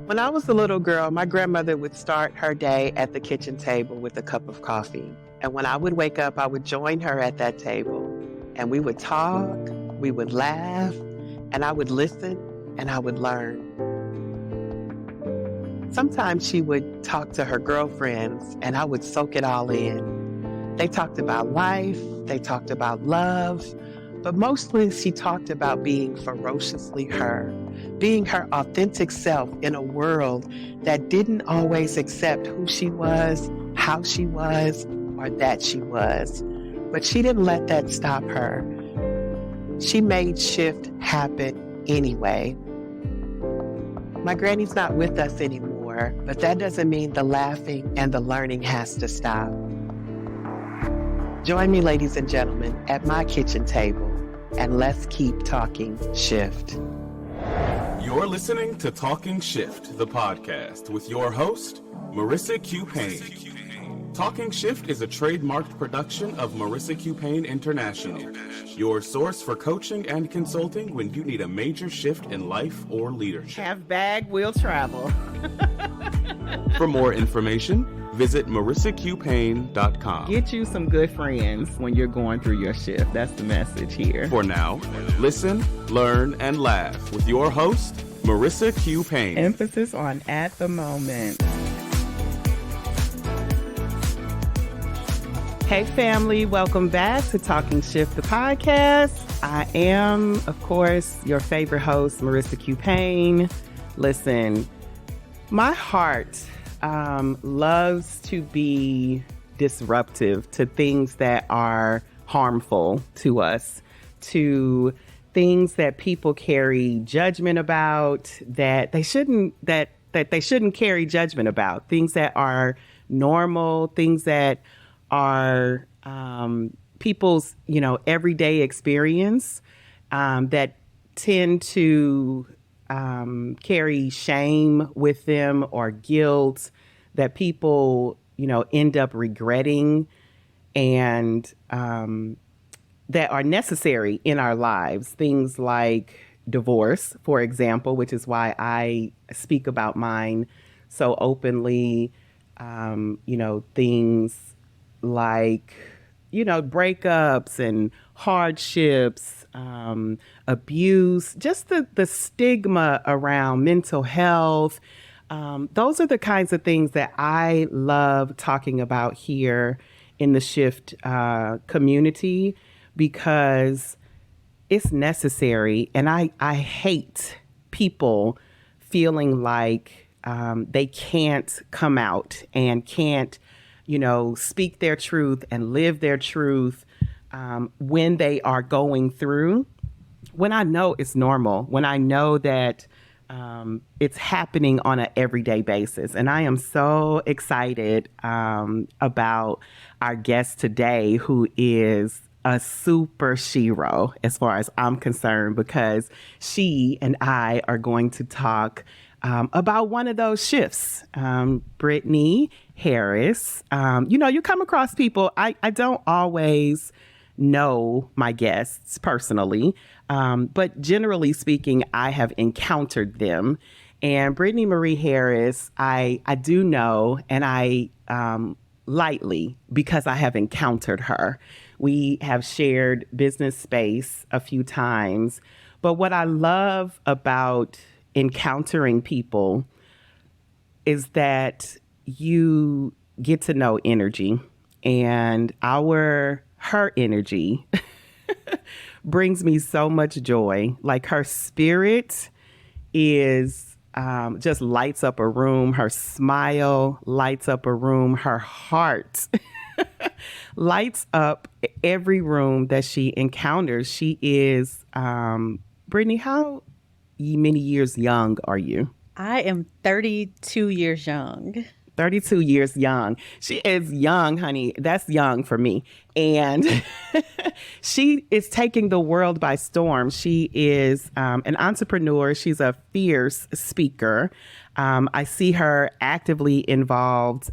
When I was a little girl, my grandmother would start her day at the kitchen table with a cup of coffee. And when I would wake up, I would join her at that table. And we would talk, we would laugh, and I would listen, and I would learn. Sometimes she would talk to her girlfriends, and I would soak it all in. They talked about life, they talked about love, but mostly she talked about being ferociously her, being her authentic self in a world that didn't always accept who she was, how she was, or that she was. But she didn't let that stop her. She made shift happen anyway. My granny's not with us anymore, but that doesn't mean the laughing and the learning has to stop. Join me, ladies and gentlemen, at my kitchen table, and let's keep talking shift. You're listening to Talking Shift, the podcast, with your host, Marissa Q. Payne. Talking Shift is a trademarked production of Marissa Q. Payne International, your source for coaching and consulting when you need a major shift in life or leadership. Have bag, will travel. For more information, visit MarissaQPayne.com. Get you some good friends when you're going through your shift. That's the message here. For now, listen, learn, and laugh with your host, Marissa Q. Payne. Emphasis on at the moment. Hey family, welcome back to Talking Shift, the podcast. I am, of course, your favorite host, Marissa Q. Payne. Listen, my heart loves to be disruptive to things that are harmful to us, to things that people carry judgment about, that they shouldn't carry judgment about, things that are normal, things that are people's, everyday experience that tend to carry shame with them or guilt that people, end up regretting and that are necessary in our lives. Things like divorce, for example, which is why I speak about mine so openly. Things like, breakups and hardships, abuse, just the stigma around mental health. Those are the kinds of things that I love talking about here in the Shift community because it's necessary. And I hate people feeling like they can't come out and can't speak their truth and live their truth when they are going through, when I know it's normal, when I know that it's happening on an everyday basis. And I am so excited about our guest today, who is a super shero as far as I'm concerned, because she and I are going to talk about one of those shifts. Britney Harris. You come across people, I don't always know my guests personally, but generally speaking, I have encountered them. And Britney Marie Harris, I do know, and I lightly, because I have encountered her. We have shared business space a few times. But what I love about encountering people is that you get to know energy, and her energy brings me so much joy. Like, her spirit is just lights up a room. Her smile lights up a room. Her heart lights up every room that she encounters. She is, Britney, how many years young are you? I am 32 years young. 32 years young. She is young, honey. That's young for me. And she is taking the world by storm. She is an entrepreneur. She's a fierce speaker. I see her actively involved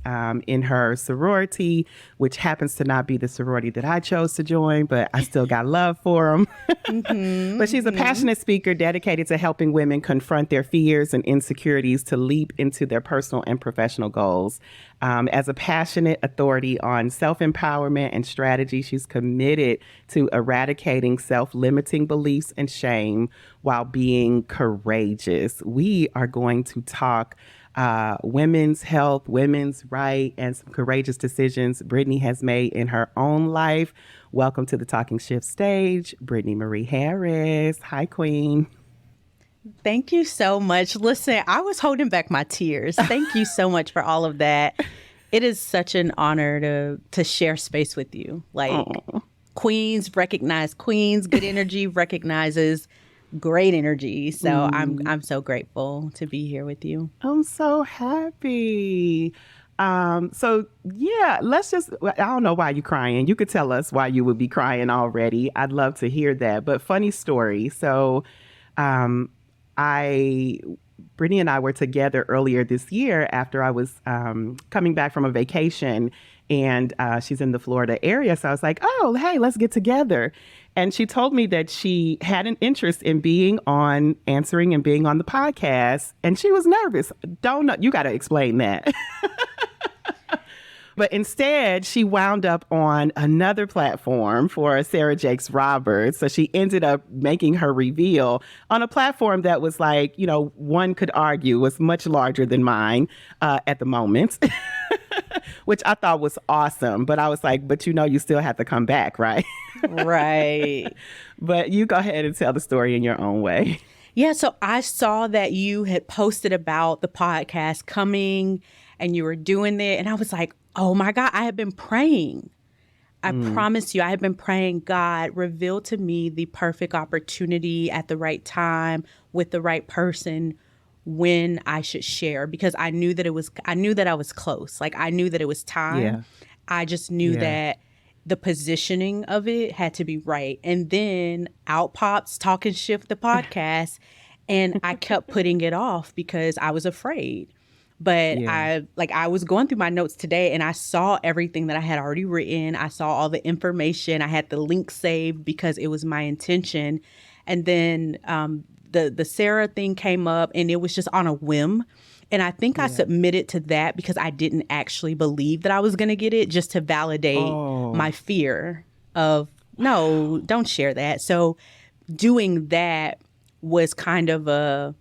in her sorority, which happens to not be the sorority that I chose to join, but I still got love for them. But she's a passionate speaker dedicated to helping women confront their fears and insecurities to leap into their personal and professional goals. As a passionate authority on self-empowerment and strategy, she's committed to eradicating self-limiting beliefs and shame while being courageous. We are going to talk women's health, women's right, and some courageous decisions Britney has made in her own life. Welcome to the Talking Shift stage, Britney Marie Harris. Hi, Queen. Thank you so much. Listen, I was holding back my tears. Thank you so much for all of that. It is such an honor to share space with you. Like, queens recognize queens, good energy recognizes great energy. So I'm so grateful to be here with you. I'm so happy. So yeah, I don't know why you're crying. You could tell us why you would be crying already. I'd love to hear that. But funny story. So, Brittany and I were together earlier this year after I was coming back from a vacation, and she's in the Florida area. So I was like, oh, hey, let's get together. And she told me that she had an interest in answering and being on the podcast. And she was nervous. Don't know. You got to explain that. But instead, she wound up on another platform for Sarah Jakes Roberts. So she ended up making her reveal on a platform that was like, one could argue was much larger than mine at the moment, which I thought was awesome. But I was like, you still have to come back, right? Right. But you go ahead and tell the story in your own way. Yeah, so I saw that you had posted about the podcast coming and you were doing it. And I was like, oh my God, I have been praying. I promise you, I have been praying, God, reveal to me the perfect opportunity at the right time with the right person when I should share, because I knew that I was close. Like, I knew that it was time. Yeah. I just knew that the positioning of it had to be right. And then out pops Talking Shift, the podcast. And I kept putting it off because I was afraid. But I was going through my notes today and I saw everything that I had already written. I saw all the information. I had the link saved because it was my intention. And then the Sarah thing came up and it was just on a whim. And I think I submitted to that because I didn't actually believe that I was going to get it, just to validate my fear of, no, don't share that. So doing that was kind of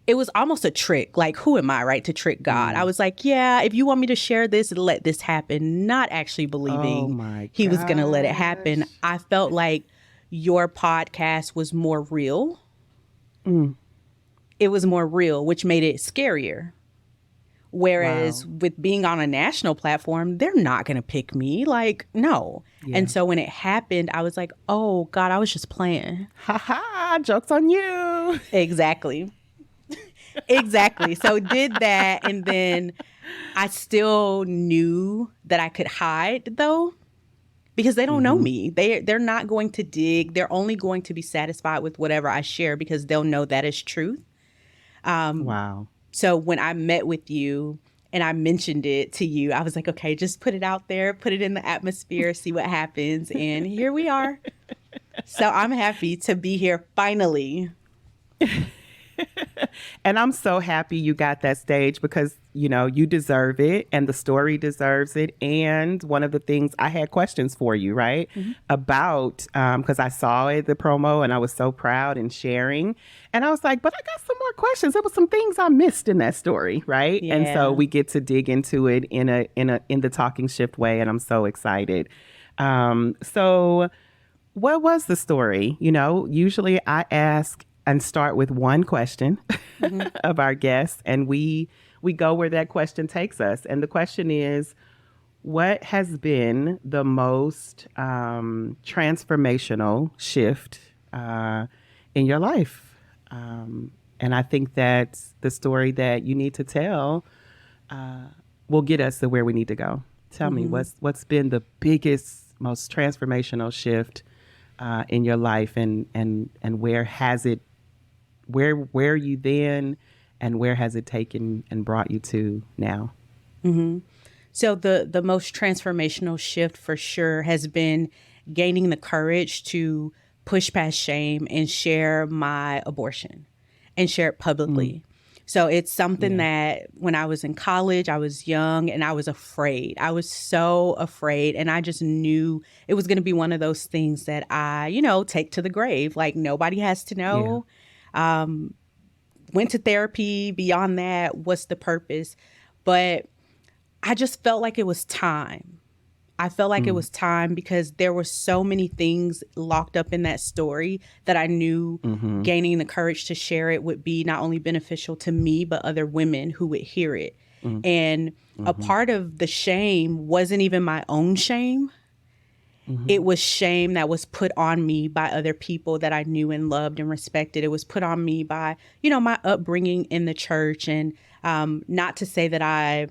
it was almost a trick. Like, who am I, right, to trick God? I was like, yeah, if you want me to share this, let this happen, not actually believing he was going to let it happen. I felt like your podcast was more real. It was more real, which made it scarier. Whereas with being on a national platform, they're not going to pick me. Like, no. Yeah. And so when it happened, I was like, oh, God, I was just playing. Ha ha, joke's on you. Exactly. Exactly. So did that. And then I still knew that I could hide, though, because they don't know me. They're not going to dig. They're only going to be satisfied with whatever I share because they'll know that is truth. Wow. So when I met with you and I mentioned it to you, I was like, okay, just put it out there, put it in the atmosphere, see what happens. And here we are. So I'm happy to be here finally. And I'm so happy you got that stage because, you deserve it and the story deserves it. And one of the things I had questions for you, right, about, because I saw it, the promo, and I was so proud and sharing. And I was like, but I got some more questions. There were some things I missed in that story, right? Yeah. And so we get to dig into it in the Talking Shift way. And I'm so excited. So what was the story? Usually I ask and start with one question of our guests, and we go where that question takes us. And the question is, what has been the most transformational shift in your life? And I think that the story that you need to tell will get us to where we need to go. Tell me, what's been the biggest, most transformational shift in your life, and where has it, where are you then, and where has it taken and brought you to now? So the most transformational shift for sure has been gaining the courage to push past shame and share my abortion and share it publicly. So it's something that when I was in college, I was young and I was afraid. I was so afraid. And I just knew it was going to be one of those things that I, take to the grave. Like nobody has to know. Went to therapy. Beyond that, what's the purpose? But I just felt like it was time. I felt like it was time because there were so many things locked up in that story that I knew gaining the courage to share it would be not only beneficial to me, but other women who would hear it. And a part of the shame wasn't even my own shame. It was shame that was put on me by other people that I knew and loved and respected. It was put on me by, my upbringing in the church. And not to say that I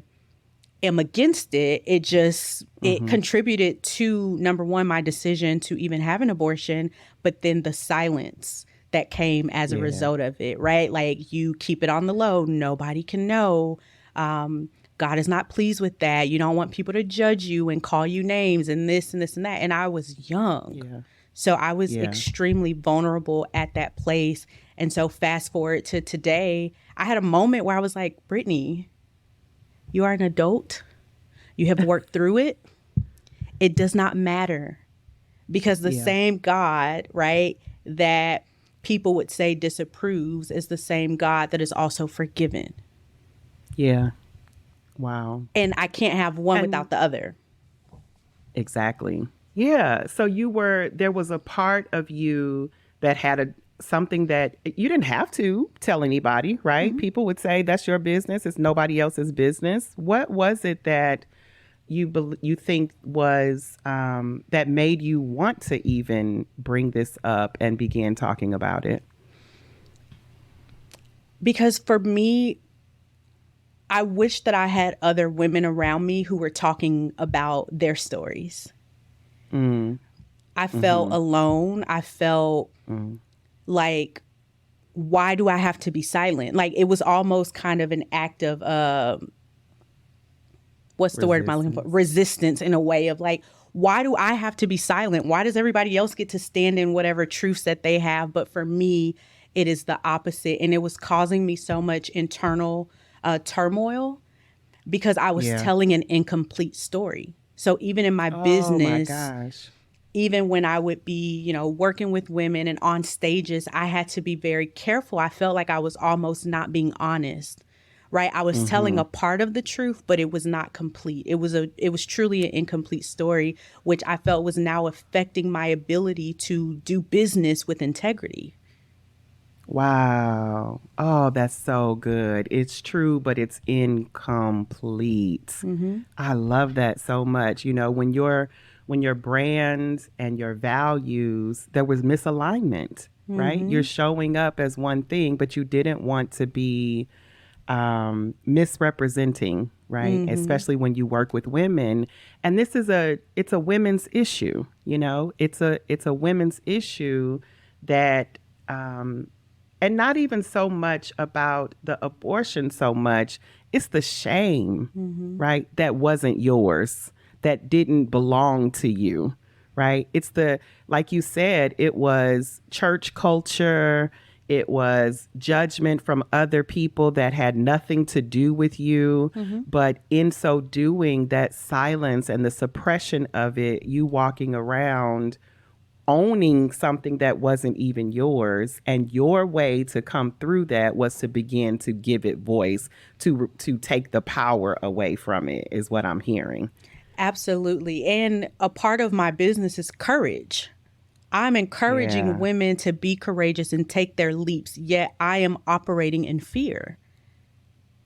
am against it. It just, it contributed to, number one, my decision to even have an abortion, but then the silence that came as a result of it, right? Like you keep it on the low. Nobody can know. God is not pleased with that. You don't want people to judge you and call you names and this and this and that. And I was young. So I was extremely vulnerable at that place. And so fast forward to today, I had a moment where I was like, Britney, you are an adult. You have worked through it. It does not matter because the same God, right, that people would say disapproves is the same God that is also forgiven. Yeah. Wow. And I can't have one without the other. Exactly. Yeah. So there was a part of you that had something that you didn't have to tell anybody, right? People would say that's your business. It's nobody else's business. What was it that you think was that made you want to even bring this up and begin talking about it? Because for me, I wish that I had other women around me who were talking about their stories. I felt alone. I felt like, why do I have to be silent? Like it was almost kind of an act of, what's the word am I looking for? Resistance in a way of like, why do I have to be silent? Why does everybody else get to stand in whatever truths that they have? But for me, it is the opposite. And it was causing me so much internal turmoil because I was telling an incomplete story. So even in my business, even when I would be, working with women and on stages, I had to be very careful. I felt like I was almost not being honest, right? I was telling a part of the truth, but it was not complete. It was truly an incomplete story, which I felt was now affecting my ability to do business with integrity. Wow. Oh, that's so good. It's true, but it's incomplete. I love that so much. When your brand and your values, there was misalignment, right? You're showing up as one thing, but you didn't want to be misrepresenting, right? Especially when you work with women. And this is it's a women's issue, it's a women's issue that, and not even so much about the abortion so much, it's the shame, right? That wasn't yours, that didn't belong to you, right? It's like you said, it was church culture. It was judgment from other people that had nothing to do with you. But in so doing, that silence and the suppression of it, you walking around owning something that wasn't even yours, and your way to come through that was to begin to give it voice, to take the power away from it, is what I'm hearing. Absolutely. And a part of my business is courage. I'm encouraging women to be courageous and take their leaps, yet I am operating in fear.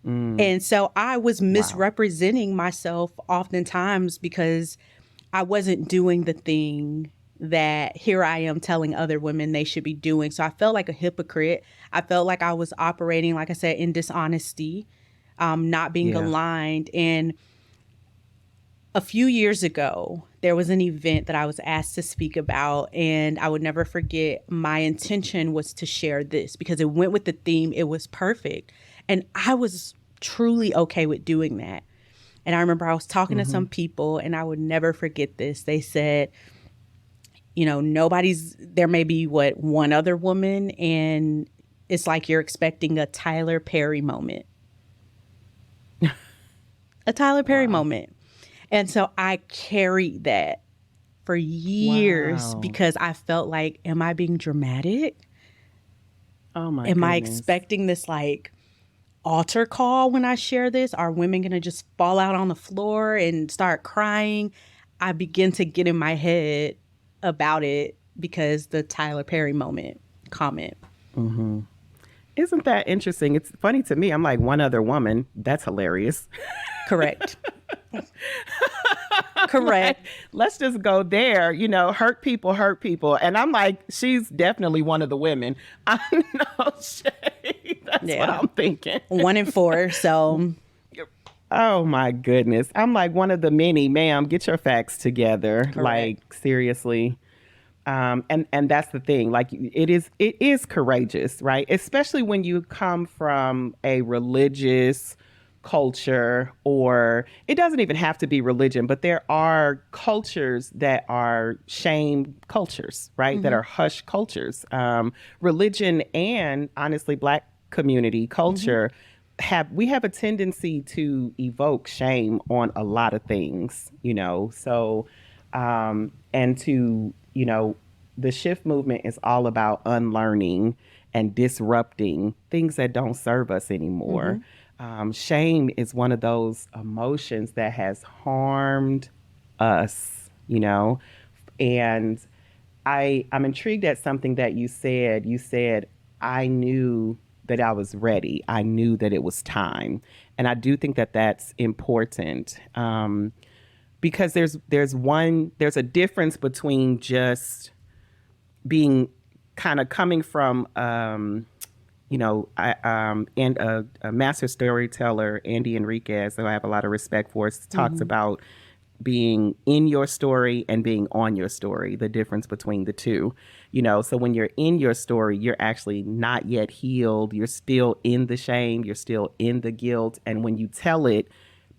And so I was misrepresenting myself oftentimes because I wasn't doing the thing that here I am telling other women they should be doing. So I felt like a hypocrite. I felt like I was operating, like I said, in dishonesty, not being aligned. And A few years ago, there was an event that I was asked to speak about, and I would never forget, my intention was to share this because it went with the theme. It was perfect. And I was truly okay with doing that. And I remember I was talking to some people, and I would never forget this. They said, you know, there may be one other woman, and it's like you're expecting a Tyler Perry moment. A Tyler Perry moment. And so I carried that for years because I felt like, am I being dramatic? Oh my Am I goodness. expecting this like altar call when I share this? Are women going to just fall out on the floor and start crying? I begin to get in my head about it because the Tyler Perry comment. Isn't that interesting? It's funny to me. I'm like, one other woman. That's hilarious. Correct. Correct. Like, let's just go there. You know, hurt people. And I'm like, she's definitely one of the women. I know, Shay. That's what I'm thinking. 1 in 4. So. Oh my goodness. I'm like, one of the many. Ma'am, get your facts together. Correct. Like, seriously. And that's the thing. Like, it is courageous, right? Especially when you come from a religious culture, or it doesn't even have to be religion, but there are cultures that are shame cultures, right? That are hush cultures. Religion and honestly, Black community culture we have a tendency to evoke shame on a lot of things, you know. So and to, you know, the shift movement is all about unlearning and disrupting things that don't serve us anymore. Shame is one of those emotions that has harmed us, you know. And I'm intrigued at something that you said. You said, I knew that I was ready. I knew that it was time. And I do think that that's important. Because there's a difference between just being kind of coming from, you know, and a master storyteller, Andy Enriquez, who I have a lot of respect for, talks about being in your story and being on your story, the difference between the two. You know, so when you're in your story, you're actually not yet healed. You're still in the shame. You're still in the guilt. And when you tell it,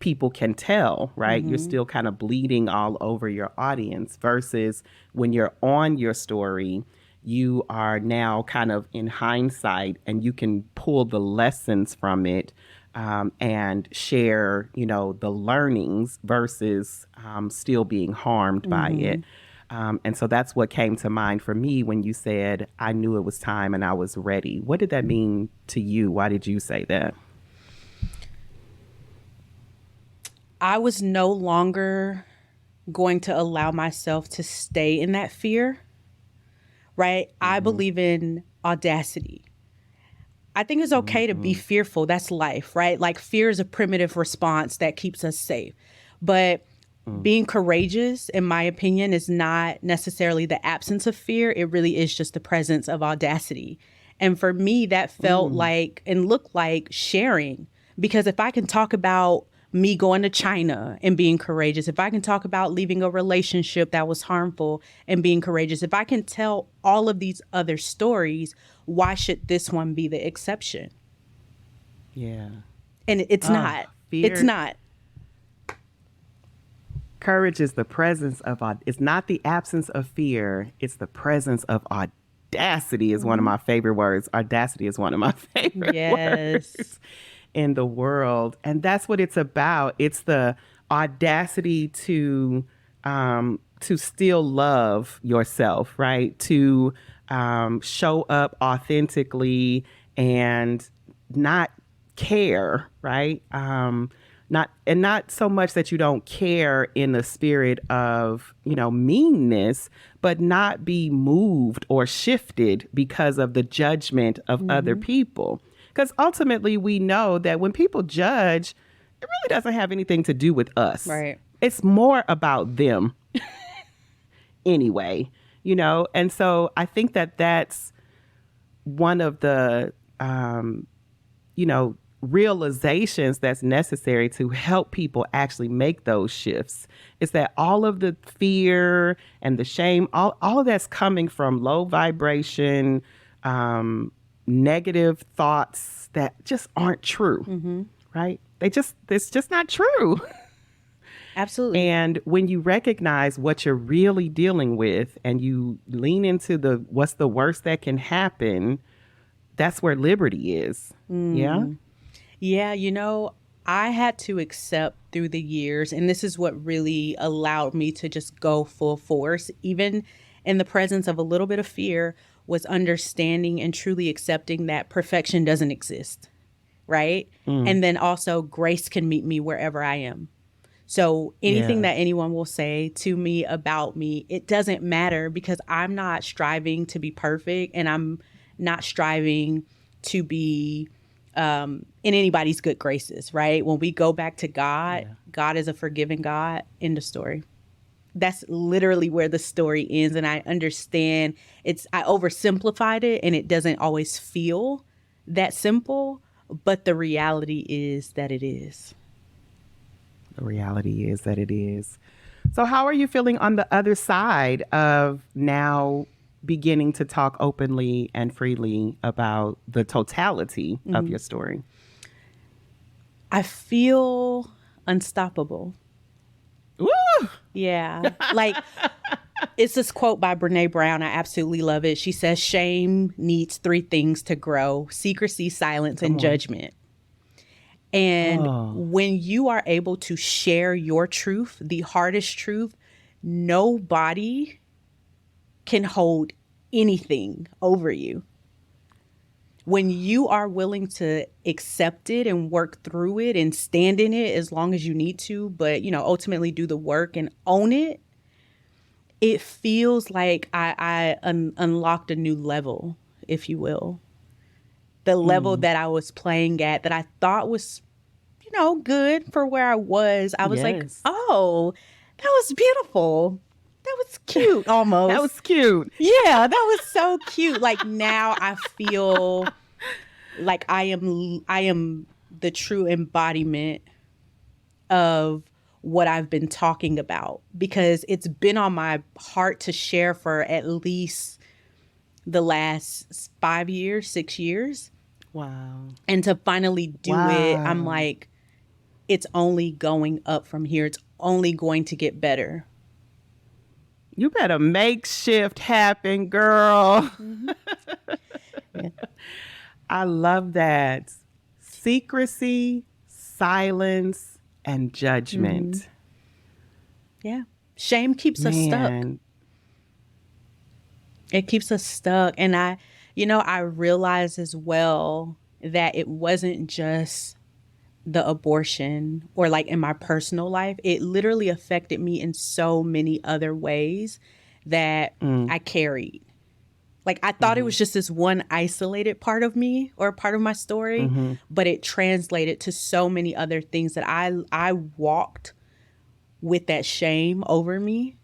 people can tell, right? You're still kind of bleeding all over your audience, versus when you're on your story, you are now kind of in hindsight, and you can pull the lessons from it and share, you know, the learnings versus still being harmed by it. And so that's what came to mind for me when you said, I knew it was time and I was ready. What did that mean to you? Why did you say that? I was no longer going to allow myself to stay in that fear, right? I believe in audacity. I think it's okay to be fearful. That's life, right? Like, fear is a primitive response that keeps us safe. But being courageous, in my opinion, is not necessarily the absence of fear. It really is just the presence of audacity. And for me, that felt like and looked like sharing. Because if I can talk about me going to China and being courageous, if I can talk about leaving a relationship that was harmful and being courageous, if I can tell all of these other stories, why should this one be the exception? Yeah. And it's not. Fear. It's not. Courage is the presence of, it's not the absence of fear. It's the presence of audacity is one of my favorite words. Audacity is one of my favorite words in the world. And that's what it's about. It's the audacity to still love yourself, right? To show up authentically and not care, right? Not so much that you don't care in the spirit of, you know, meanness, but not be moved or shifted because of the judgment of other people. Because ultimately we know that when people judge, it really doesn't have anything to do with us. Right. It's more about them anyway, you know? And so I think that that's one of the, you know, realizations that's necessary to help people actually make those shifts. It's that all of the fear and the shame, all of that's coming from low vibration, negative thoughts that just aren't true, right? It's just not true. Absolutely. And when you recognize what you're really dealing with and you lean into what's the worst that can happen, that's where liberty is. Yeah. Yeah, I had to accept through the years, and this is what really allowed me to just go full force, even in the presence of a little bit of fear, was understanding and truly accepting that perfection doesn't exist, right? And then also grace can meet me wherever I am. So anything that anyone will say to me about me, it doesn't matter, because I'm not striving to be perfect, and I'm not striving to be in anybody's good graces, right? When we go back to God, God is a forgiving God. End of story. That's literally where the story ends. And I understand I oversimplified it, and it doesn't always feel that simple, but the reality is that it is. The reality is that it is. So how are you feeling on the other side of now beginning to talk openly and freely about the totality of your story? I feel unstoppable. Woo! Yeah. Like, it's this quote by Brene Brown. I absolutely love it. She says, shame needs 3 things to grow: secrecy, silence, and judgment. And when you are able to share your truth, the hardest truth, nobody can hold anything over you. When you are willing to accept it and work through it and stand in it as long as you need to, but, ultimately do the work and own it, it feels like I unlocked a new level, if you will. The level that I was playing at, that I thought was, good for where I was. I was like, oh, that was beautiful. That was cute almost. That was cute. Yeah, that was so cute. Like, now I feel like I am the true embodiment of what I've been talking about, because it's been on my heart to share for at least the last 5 years, 6 years. Wow. And to finally do it, I'm like, it's only going up from here. It's only going to get better. You better make shift happen, girl. Yeah. I love that. Secrecy, silence, and judgment. Yeah. Shame keeps us stuck. It keeps us stuck. And I realize as well that it wasn't just the abortion or like in my personal life. It literally affected me in so many other ways that I carried. Like, I thought it was just this one isolated part of me or part of my story, but it translated to so many other things that I walked with that shame over me.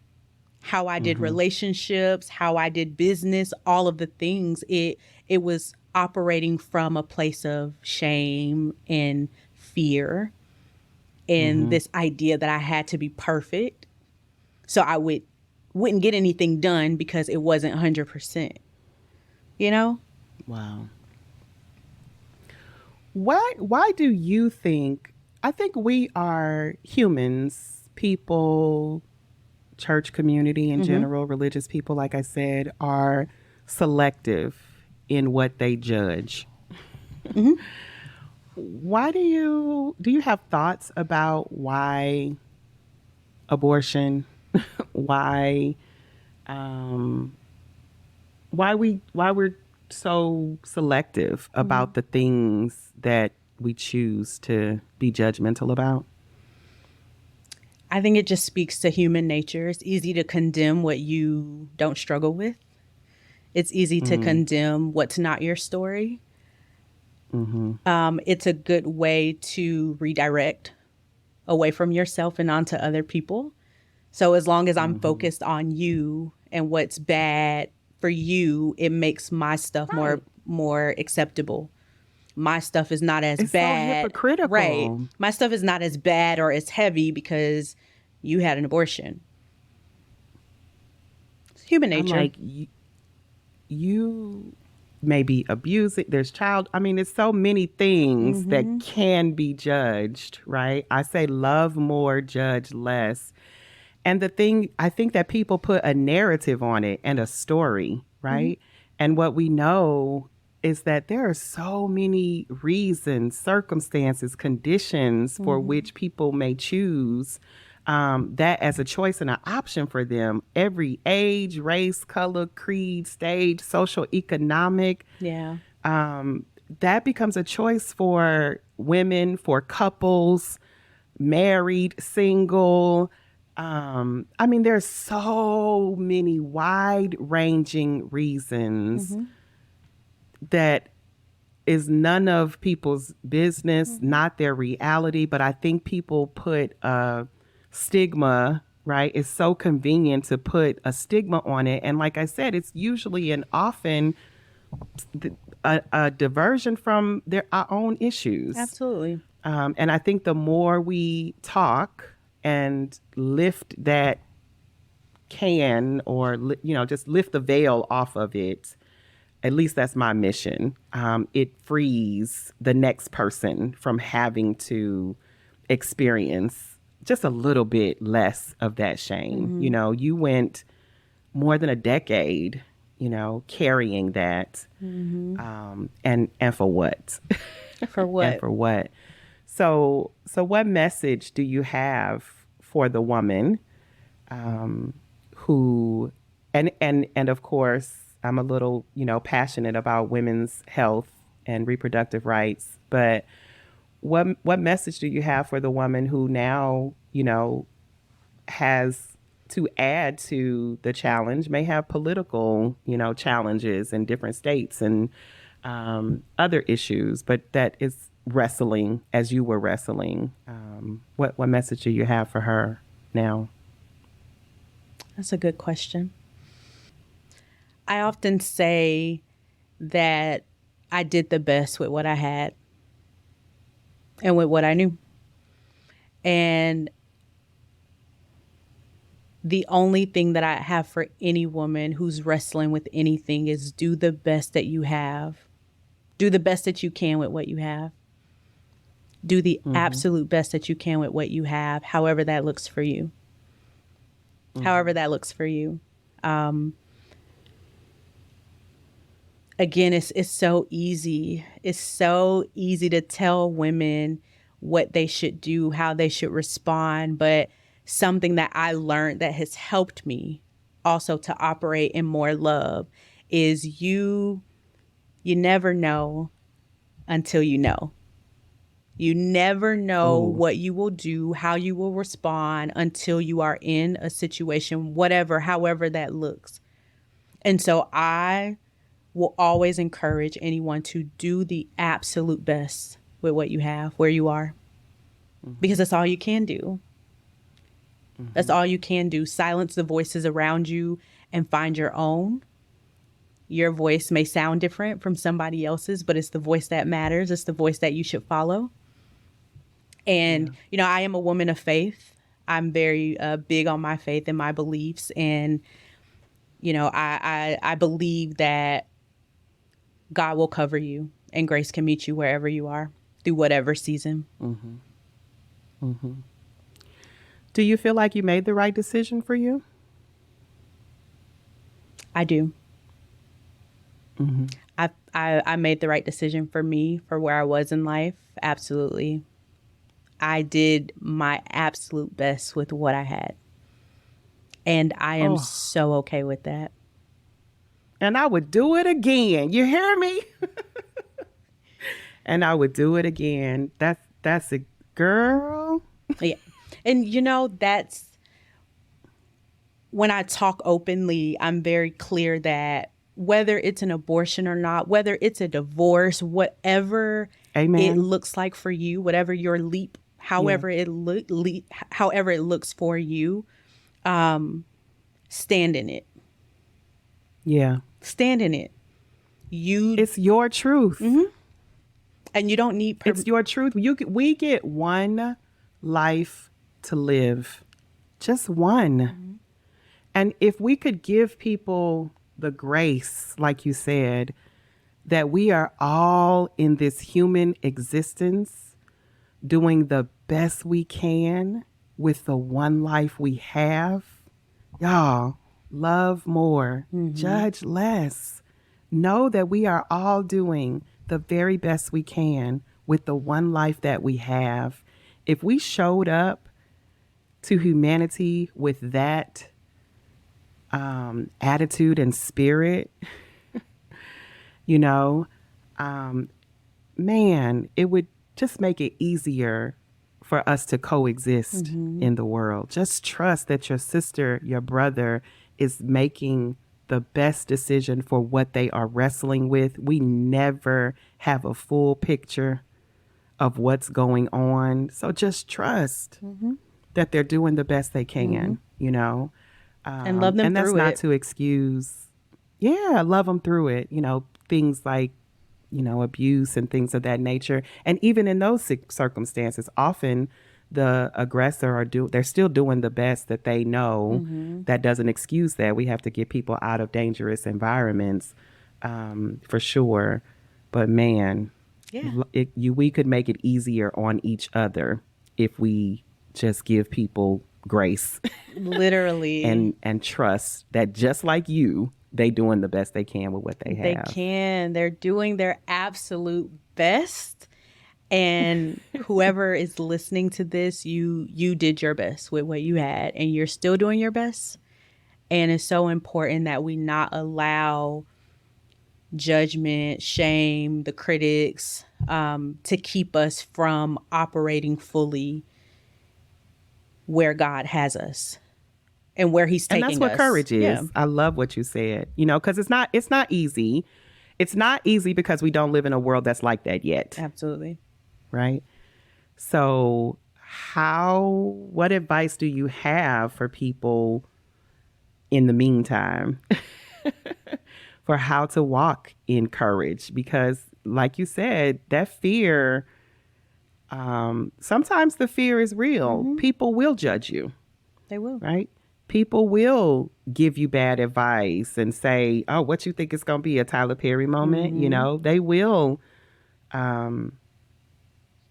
How I did relationships, how I did business, all of the things. It was operating from a place of shame and fear and this idea that I had to be perfect. So I wouldn't get anything done because it wasn't 100%. Wow. Why do you think, I think we are humans, people, church community in general, religious people, like I said, are selective in what they judge. Why do you have thoughts about why abortion, why we're so selective about the things that we choose to be judgmental about? I think it just speaks to human nature. It's easy to condemn what you don't struggle with. It's easy to condemn what's not your story. It's a good way to redirect away from yourself and onto other people. So as long as I'm focused on you and what's bad for you, it makes my stuff more acceptable. my stuff is not as It's bad. so hypocritical. Right. My stuff is not as bad or as heavy because you had an abortion. It's human nature. I'm like, you may be abusing. There's it's so many things that can be judged, right? I say love more, judge less. And the thing, I think that people put a narrative on it and a story, right? And what we know is that there are so many reasons, circumstances, conditions for which people may choose that as a choice and an option for them. Every age, race, color, creed, stage, social, economic. Yeah. That becomes a choice for women, for couples, married, single. There's so many wide-ranging reasons that is none of people's business, not their reality. But I think people put a stigma, right? It's so convenient to put a stigma on it. And like I said, it's usually and often a diversion from our own issues. Absolutely. And I think the more we talk and lift that can, or, just lift the veil off of it, at least that's my mission. It frees the next person from having to experience just a little bit less of that shame. You went more than a decade, carrying that. And for what? For what? And for what? So what message do you have for the woman who, and of course, I'm a little, passionate about women's health and reproductive rights, but what message do you have for the woman who now, has to add to the challenge, may have political, challenges in different states and other issues, but that is wrestling as you were wrestling. What message do you have for her now? That's a good question. I often say that I did the best with what I had and with what I knew. And the only thing that I have for any woman who's wrestling with anything is do the best that you have. Do the best that you can with what you have. Do the absolute best that you can with what you have, however that looks for you. However that looks for you. Again, it's so easy. It's so easy to tell women what they should do, how they should respond. But something that I learned that has helped me also to operate in more love is you never know until you know. You never know what you will do, how you will respond until you are in a situation, however that looks. And so I will always encourage anyone to do the absolute best with what you have, where you are, because that's all you can do. That's all you can do. Silence the voices around you and find your own. Your voice may sound different from somebody else's, but it's the voice that matters. It's the voice that you should follow. And, I am a woman of faith. I'm very big on my faith and my beliefs. And, I believe that God will cover you and grace can meet you wherever you are through whatever season. Do you feel like you made the right decision for you? I do. I made the right decision for me, for where I was in life. Absolutely. I did my absolute best with what I had. And I am so okay with that. And I would do it again. You hear me? And I would do it again. That's a girl. Yeah. And that's when I talk openly, I'm very clear that whether it's an abortion or not, whether it's a divorce, whatever it looks like for you, whatever your leap, however it looks for you, stand in it. Yeah. Stand in it. It's your truth. And you don't need It's your truth. We get one life to live, just one. Mm-hmm. And if we could give people the grace, like you said, that we are all in this human existence doing the best we can with the one life we have, y'all, love more, judge less. Know that we are all doing the very best we can with the one life that we have. If we showed up to humanity with that attitude and spirit, you know, man, it would just make it easier for us to coexist in the world. Just trust that your sister, your brother is making the best decision for what they are wrestling with. We never have a full picture of what's going on. So just trust that they're doing the best they can, you know. and love them and that's through not it. to excuse, love them through it, you know, things like, you know, abuse and things of that nature. And even in those circumstances, often the aggressor they're still doing the best that they know. That doesn't excuse that. We have to get people out of dangerous environments, for sure. But man, we could make it easier on each other if we just give people grace. Literally. and trust that just like you, they doing the best they can with what they have. They can. They're doing their absolute best. And whoever is listening to this, you did your best with what you had, and you're still doing your best. And it's so important that we not allow judgment, shame, the critics, to keep us from operating fully where God has us and where he's taking us. And that's what courage is. Yeah. I love what you said, you know, because it's not easy. It's not easy because we don't live in a world that's like that yet. Absolutely. Right. So what advice do you have for people in the meantime for how to walk in courage? Because like you said, that fear, sometimes the fear is real. People will judge you. They will. Right. People will give you bad advice and say, oh, what you think is going to be a Tyler Perry moment? You know, they will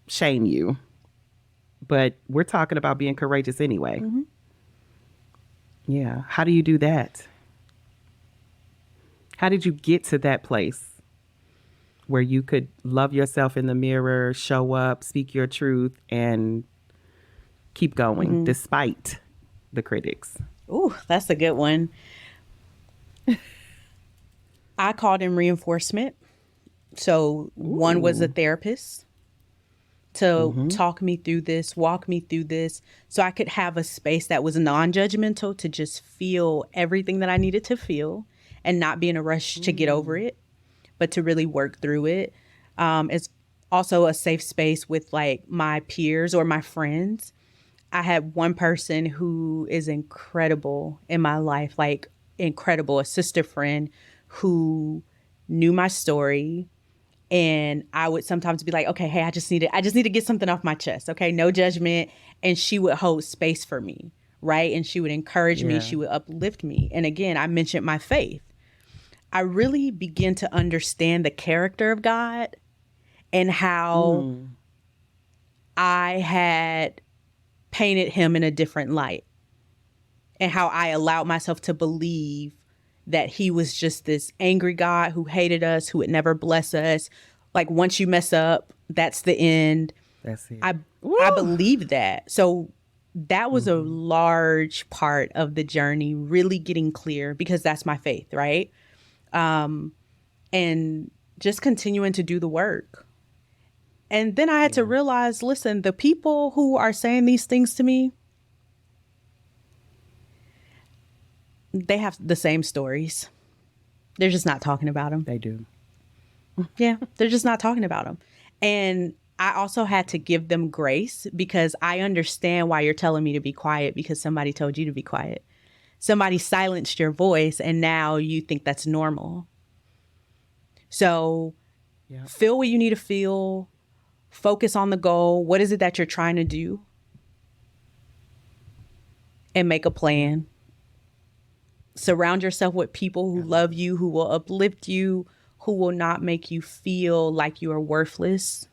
shame you. But we're talking about being courageous anyway. Yeah. How do you do that? How did you get to that place where you could love yourself in the mirror, show up, speak your truth, and keep going despite the critics? Ooh, that's a good one. I called in reinforcement. So one was a therapist to talk me through this, walk me through this, so I could have a space that was non-judgmental to just feel everything that I needed to feel and not be in a rush to get over it, but to really work through it. It's also a safe space with like my peers or my friends. I had one person who is incredible in my life, like incredible, a sister friend who knew my story. And I would sometimes be like, okay, hey, I just need to get something off my chest. Okay. No judgment. And she would hold space for me. Right. And she would encourage me. She would uplift me. And again, I mentioned my faith. I really began to understand the character of God and how I had painted him in a different light, and how I allowed myself to believe that he was just this angry God who hated us, who would never bless us. Like once you mess up, that's the end. That's it. I believed that. So that was a large part of the journey, really getting clear, because that's my faith, right? And just continuing to do the work. And then I had to realize, listen, the people who are saying these things to me, they have the same stories. They're just not talking about them. They do. Yeah, they're just not talking about them. And I also had to give them grace, because I understand why you're telling me to be quiet, because somebody told you to be quiet. Somebody silenced your voice and now you think that's normal. So feel what you need to feel. Focus on the goal. What is it that you're trying to do? And make a plan. Surround yourself with people who love you, who will uplift you, who will not make you feel like you are worthless.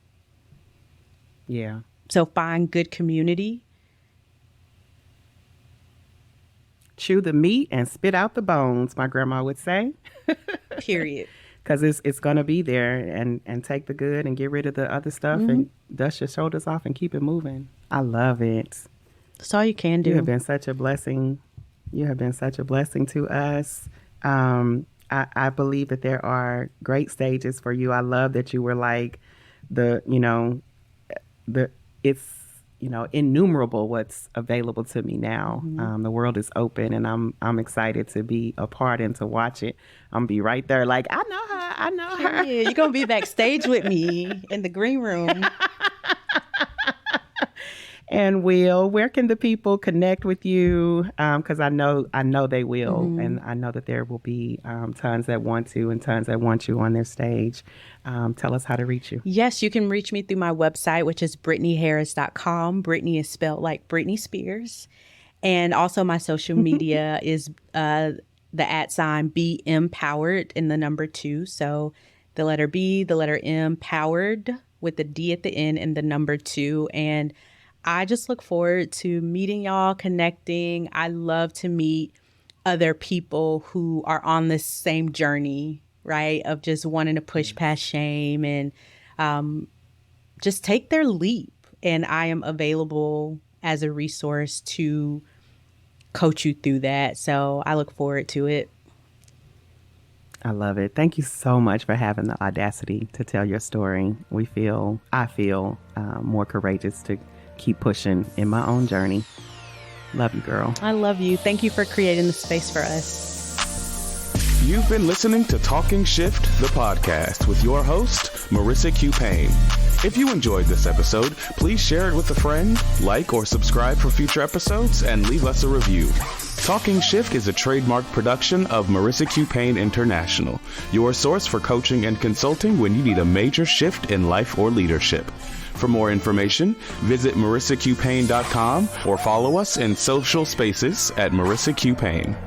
Yeah. So find good community. Chew the meat and spit out the bones, my grandma would say. Period. Because it's going to be there, and take the good and get rid of the other stuff and dust your shoulders off and keep it moving. I love it. That's all you can do. You have been such a blessing. You have been such a blessing to us. I believe that there are great stages for you. I love that you were like it's innumerable what's available to me now. The world is open, and I'm excited to be a part and to watch it. I'm gonna be right there like, I know her. Yeah, you're going to be backstage with me in the green room. And where can the people connect with you? Because I know they will, and I know that there will be tons that want to and tons that want you on their stage. Tell us how to reach you. Yes, you can reach me through my website, which is BritneyHarris.com. Britney is spelled like Britney Spears. And also my social media is the @ Be Empowered in the number 2. So the letter B, the letter M, powered with the D at the end and the number 2. And I just look forward to meeting y'all, connecting. I love to meet other people who are on this same journey, right? Of just wanting to push past shame and just take their leap. And I am available as a resource to coach you through that. So I look forward to it. I love it. Thank you so much for having the audacity to tell your story. I feel more courageous to keep pushing in my own journey. Love you, girl. I love you. Thank you for creating the space for us. You've been listening to Talking Shift, the podcast with your host, Marissa Q. Payne. If you enjoyed this episode, please share it with a friend, like or subscribe for future episodes, and leave us a review. Talking Shift is a trademark production of Marissa Q. Payne International, your source for coaching and consulting when you need a major shift in life or leadership. For more information, visit marissaqpayne.com or follow us in social spaces at Marissa Q. Payne.